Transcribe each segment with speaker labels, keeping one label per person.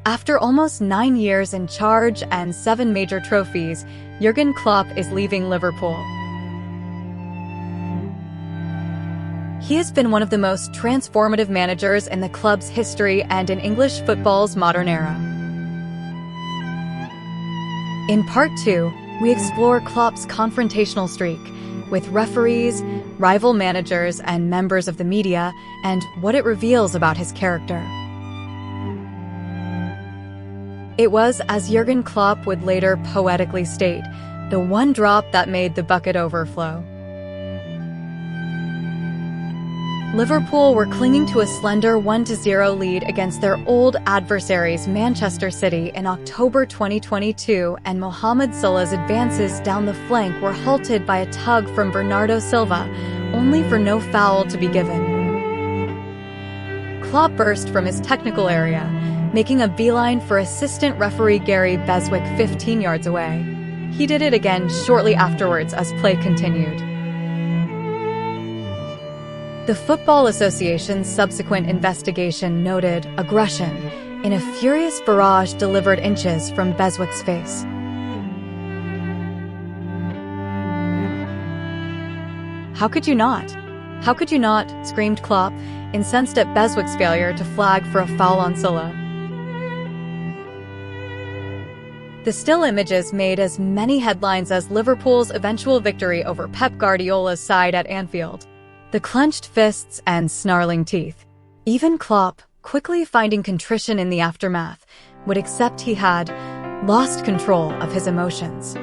Speaker 1: After almost 9 years in charge and 7 major trophies, Jurgen Klopp is leaving Liverpool. He has been one of the most transformative managers in the club's history and in English football's modern era. In Part 2, we explore Klopp's confrontational streak with referees, rival managers, and members of the media, and what it reveals about his character. It was, as Jurgen Klopp would later poetically state, the one drop that made the bucket overflow. Liverpool were clinging to a slender 1-0 lead against their old adversaries Manchester City in October 2022, and Mohamed Salah's advances down the flank were halted by a tug from Bernardo Silva, only for no foul to be given. Klopp burst from his technical area, making a beeline for assistant referee Gary Beswick 15 yards away. He did it again shortly afterwards as play continued. The Football Association's subsequent investigation noted aggression in a furious barrage delivered inches from Beswick's face. "How could you not? How could you not?" screamed Klopp, incensed at Beswick's failure to flag for a foul on Salah. The still images made as many headlines as Liverpool's eventual victory over Pep Guardiola's side at Anfield. The clenched fists and snarling teeth. Even Klopp, quickly finding contrition in the aftermath, would accept he had lost control of his emotions.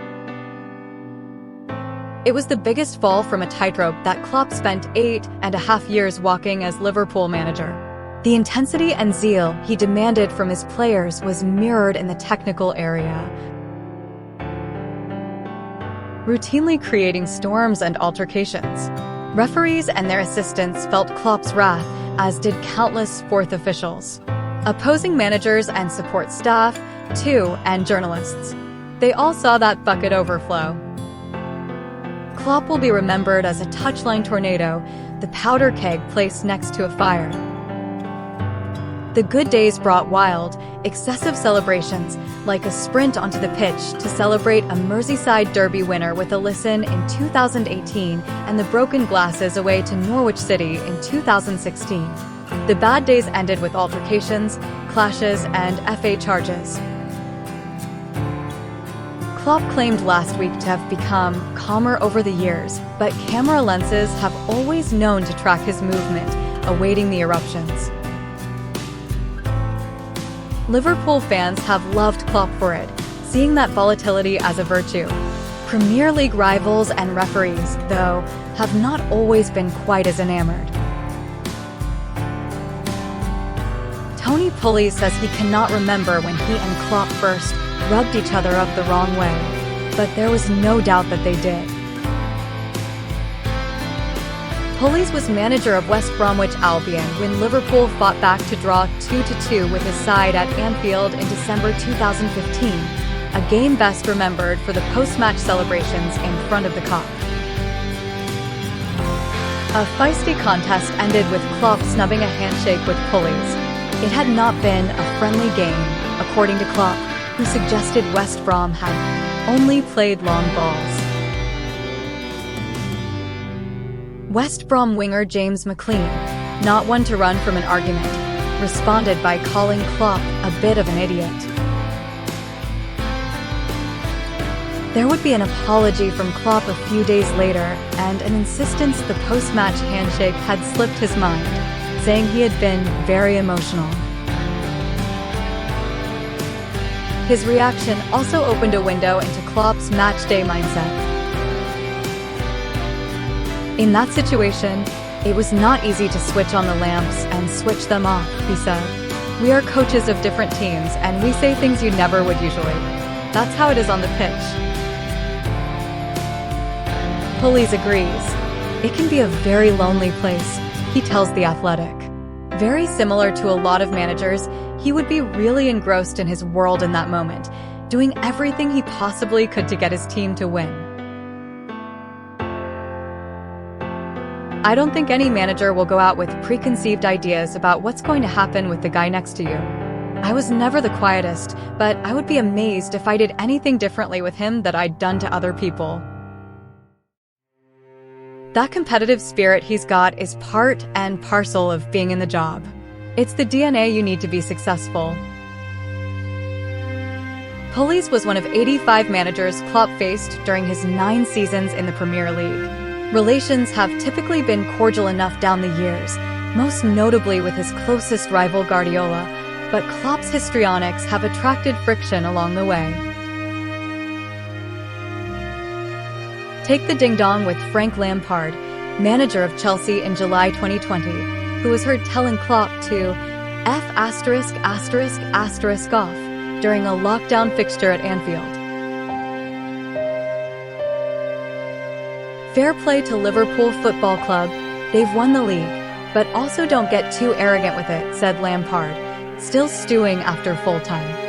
Speaker 1: It was the biggest fall from a tightrope that Klopp spent 8.5 years walking as Liverpool manager. The intensity and zeal he demanded from his players was mirrored in the technical area, routinely creating storms and altercations. Referees and their assistants felt Klopp's wrath, as did countless fourth officials. Opposing managers and support staff, too, and journalists. They all saw that bucket overflow. Klopp will be remembered as a touchline tornado, the powder keg placed next to a fire. The good days brought wild, excessive celebrations, like a sprint onto the pitch to celebrate a Merseyside derby winner with a listen in 2018 and the broken glasses away to Norwich City in 2016. The bad days ended with altercations, clashes, and FA charges. Klopp claimed last week to have become calmer over the years, but camera lenses have always known to track his movement, awaiting the eruptions. Liverpool fans have loved Klopp for it, seeing that volatility as a virtue. Premier League rivals and referees, though, have not always been quite as enamored. Tony Pulley says he cannot remember when he and Klopp first rubbed each other up the wrong way, but there was no doubt that they did. Pulley was manager of West Bromwich Albion when Liverpool fought back to draw 2-2 with his side at Anfield in December 2015, a game best remembered for the post-match celebrations in front of the Kop. A feisty contest ended with Klopp snubbing a handshake with Pulley. It had not been a friendly game, according to Klopp, who suggested West Brom had only played long balls. West Brom winger James McLean, not one to run from an argument, responded by calling Klopp a bit of an idiot. There would be an apology from Klopp a few days later, and an insistence the post-match handshake had slipped his mind, saying he had been very emotional. His reaction also opened a window into Klopp's match-day mindset. In that situation, it was not easy to switch on the lamps and switch them off, he said. "We are coaches of different teams, and we say things you never would usually. That's how it is on the pitch." Pulley agrees. "It can be a very lonely place," he tells The Athletic. Very similar to a lot of managers, he would be really engrossed in his world in that moment, doing everything he possibly could to get his team to win. I don't think any manager will go out with preconceived ideas about what's going to happen with the guy next to you. I was never the quietest, but I would be amazed if I did anything differently with him that I'd done to other people. That competitive spirit he's got is part and parcel of being in the job. It's the DNA you need to be successful. Pulis was one of 85 managers Klopp faced during his 9 seasons in the Premier League. Relations have typically been cordial enough down the years, most notably with his closest rival Guardiola, but Klopp's histrionics have attracted friction along the way. Take the ding-dong with Frank Lampard, manager of Chelsea in July 2020, who was heard telling Klopp to F*** off during a lockdown fixture at Anfield. Fair play to Liverpool Football Club, they've won the league, but also don't get too arrogant with it, said Lampard, still stewing after full time.